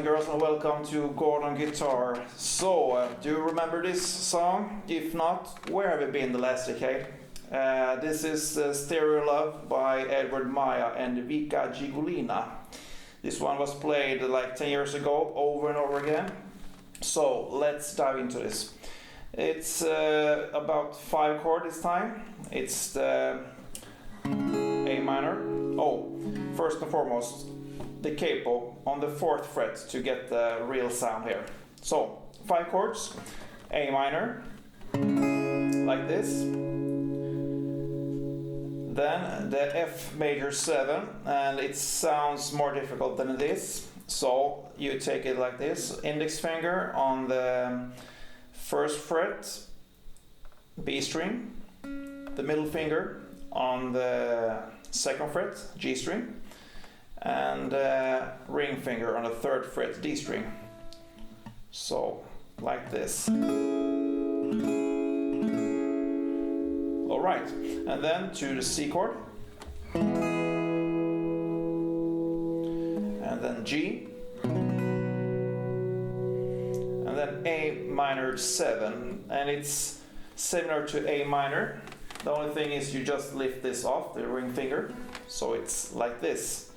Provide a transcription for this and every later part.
and girls, and welcome to Gordon Guitar. So, do you remember this song? If not, where have you been the last decade? This is Stereo Love by Edward Maya and VIKA Jigulina. This one was played like 10 years ago, over and over again. So, let's dive into this. It's about 5 chord this time. It's the A minor. Oh, first and foremost, the capo on the 4th fret to get the real sound here. So 5 chords, A minor, like this. Then the F major 7, and it sounds more difficult than it is. So you take it like this, index finger on the 1st fret, B string, the middle finger on the 2nd fret, G string, and ring finger on the 3rd fret, D string. So, like this. Alright, and then to the C chord, and then G, and then A minor 7, and it's similar to A minor. The only thing is you just lift this off, the ring finger, so it's like this.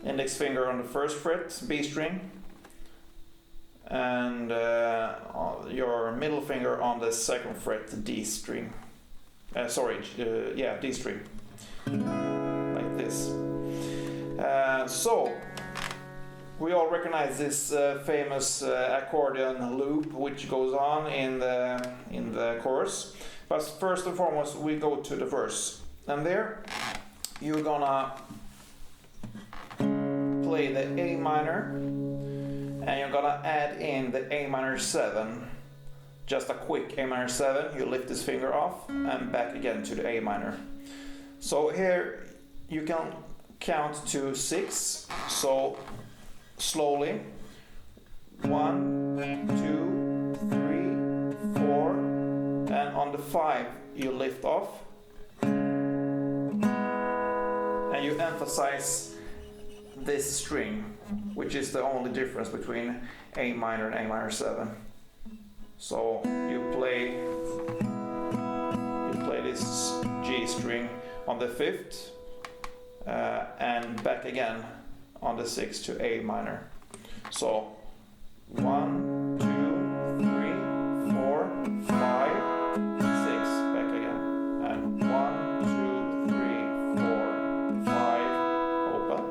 Index finger on the 1st fret, B string, and your middle finger on the 2nd fret, D string. D string, like this. So we all recognize this famous accordion loop which goes on in the chorus. But first and foremost, we go to the verse, and there you're gonna play the A minor, and you're gonna add in the A minor 7. Just a quick A minor 7, you lift this finger off and back again to the A minor. So here you can count to 6, so slowly 1, 2, 3, 4, and on the 5 you lift off and you emphasize this string, which is the only difference between A minor and A minor 7. So you play this G string on the 5th and back again on the 6th to A minor. So 1, 2, 3, 4, 5, 6, back again, and 1, 2, 3, 4, 5, open,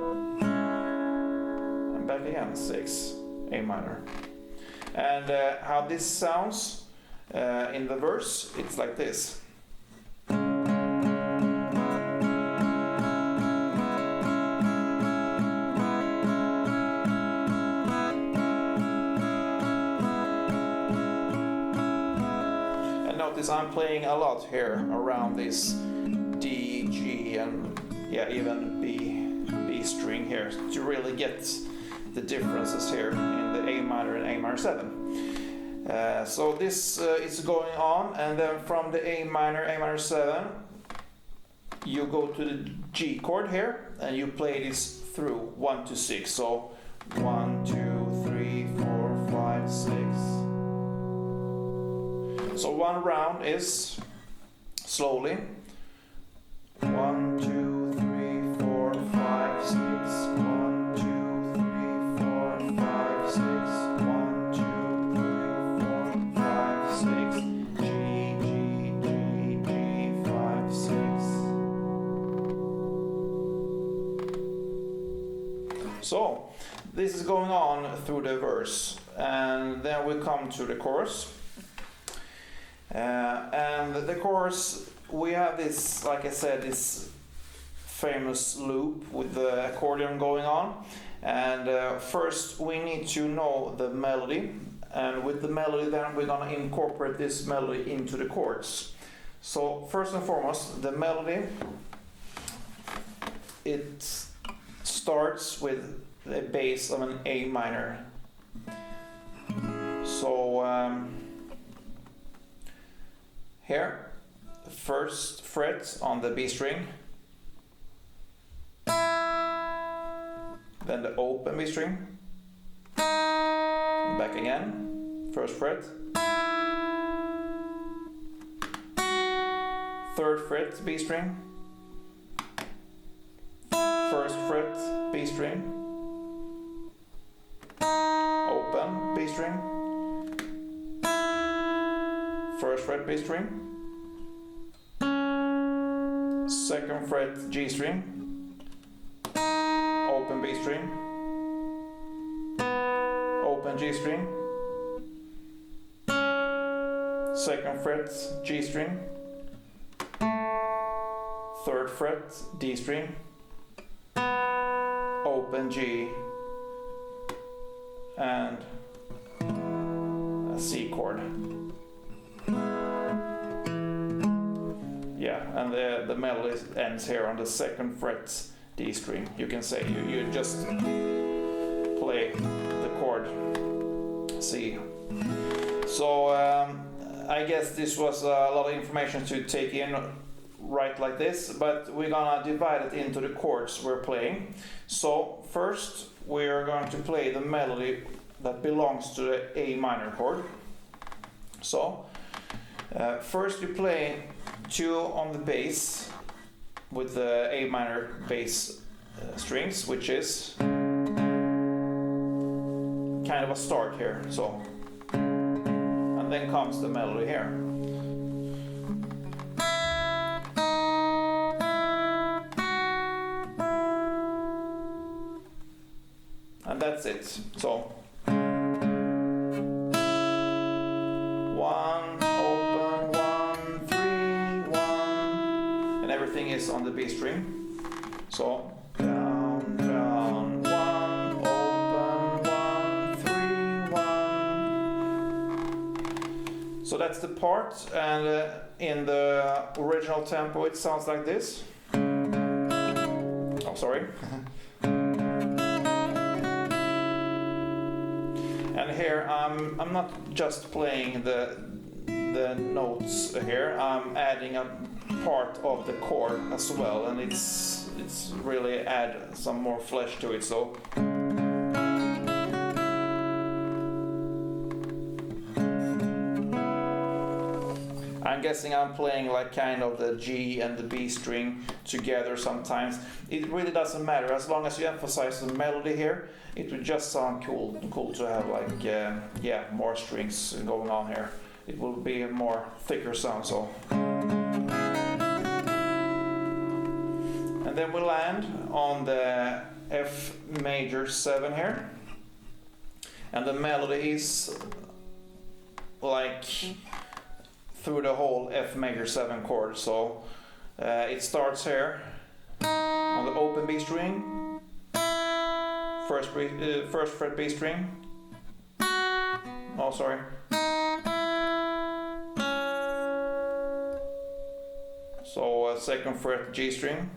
and back again, 6, A minor. And how this sounds in the verse, it's like this. And notice I'm playing a lot here around this D, G, and even B string here to really get the differences here in the A minor and A minor 7. So this is going on, and then from the A minor 7, you go to the G chord here, and you play this through 1 to 6. So 1, 2, 3, 4, 5, 6. So one round is slowly 1, 2, 3, 4, 5, 6. 1, 2, 3, 4, 5, 6. 1, 2, 3, 4, 5, 6. G, G, G, G, 5, 6. So this is going on through the verse, and then we come to the chorus. And the chorus, we have this, like I said, this famous loop with the accordion going on. And first we need to know the melody, and with the melody then we're gonna incorporate this melody into the chords. So first and foremost, the melody, it starts with the bass of an A minor. So here, the 1st fret on the B string, then the open B string, Back again, first fret, third fret B string, first fret B string, open B string, first fret B string, second fret G string, open B string, open G string, second fret G string, third fret D string, open G, and a C chord. Yeah, and the melody ends here on the second fret D string. You can say you just play the chord C. So I guess this was a lot of information to take in right like this, but we're gonna divide it into the chords we're playing. So first we're going to play the melody that belongs to the A minor chord. So first you play 2 on the bass with the A minor bass strings, which is kind of a start here. So, and then comes the melody here. And that's it. So 1 open, 1 3 1, and everything is on the B string. So down down 1 open, 1 3 1. So that's the part, and in the original tempo it sounds like this. Oh, sorry. And here I'm not just playing the notes here, I'm adding a part of the chord as well, and it's really add some more flesh to it. So I'm guessing I'm playing like kind of the G and the B string together sometimes. It really doesn't matter, as long as you emphasize the melody here. It would just sound cool to have like more strings going on here. It will be a more thicker sound. So, and then we land on the F major 7 here, and the melody is like through the whole F major 7 chord. So it starts here on the open B string, first fret B string. Oh, sorry. So second fret G string,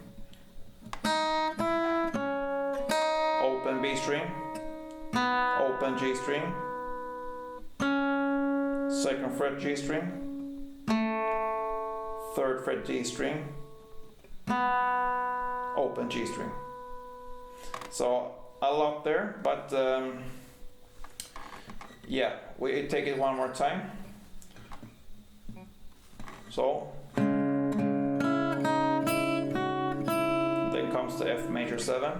open B string, open G string, second fret G string, third fret D string, open G string. So a lot there, but yeah, we take it one more time. So then comes the F major 7,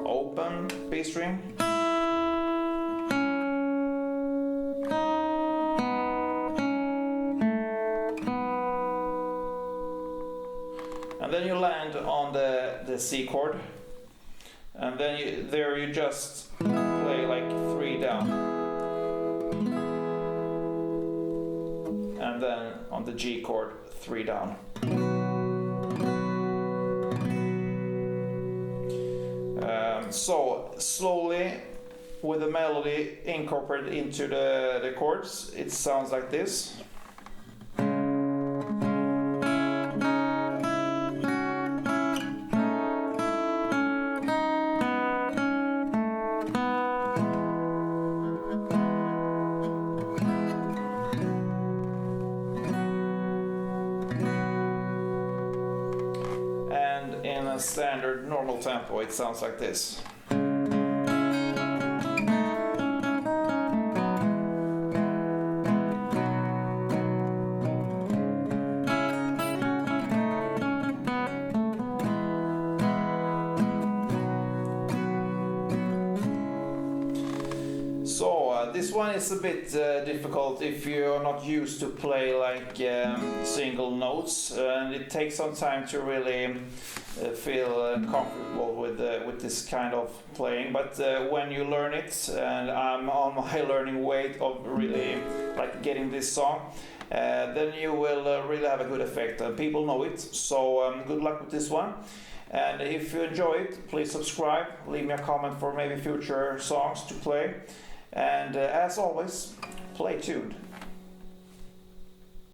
open B string, and then you land on the C chord, and then you just play like 3 down, and then on the G chord 3 down. So slowly, with the melody incorporated into the chords, it sounds like this. And in a standard normal tempo, it sounds like this. this one is a bit difficult if you're not used to play like single notes, and it takes some time to really feel comfortable with this kind of playing. But when you learn it, and I'm on my learning way of really like getting this song, then you will really have a good effect. People know it, so good luck with this one. And if you enjoy it, please subscribe, leave me a comment for maybe future songs to play. And as always, play tuned.